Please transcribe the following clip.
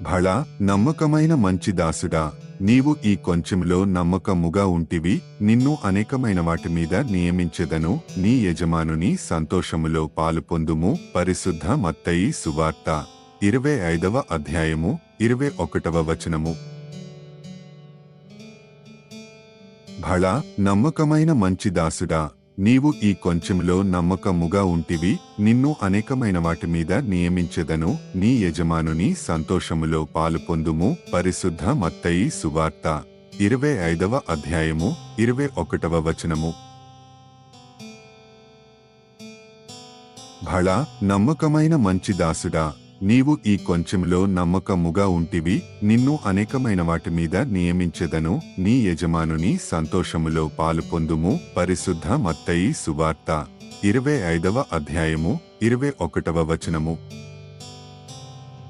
భళా నమ్మకమైన మంచి దాసుడా, నీవు ఈ కొంచెంలో నమ్మకముగా ఉంటివి, నిన్ను అనేకమైన వాటి మీద నియమించెదను, నీ యజమానుని సంతోషములో పాలుపొందుము. పరిశుద్ధ మత్తయి సువార్త 25వ అధ్యాయము 21వ వచనము. భళా నమ్మకమైన మంచి దాసుడా, నీవు ఈ కొంచెంలో నమ్మకముగా ఉంటివి, నిన్ను అనేకమైన వాటి మీద నియమించెదను, నీ యజమానుని సంతోషములో పాలుపొందుము. పరిశుద్ధ మత్తయి సువార్త 25వ అధ్యాయము 21వ వచనము. భళా నమ్మకమైన మంచి దాసుడా, నీవు ఈ కొంచెంలో నమ్మకముగా ఉంటివి, నిన్ను అనేకమైన వాటి మీద నియమించెదను, నీ యజమానుని సంతోషములో పాలుపొందుము. పరిశుద్ధ మత్తయి సువార్త 25వ అధ్యాయము 21వ వచనము.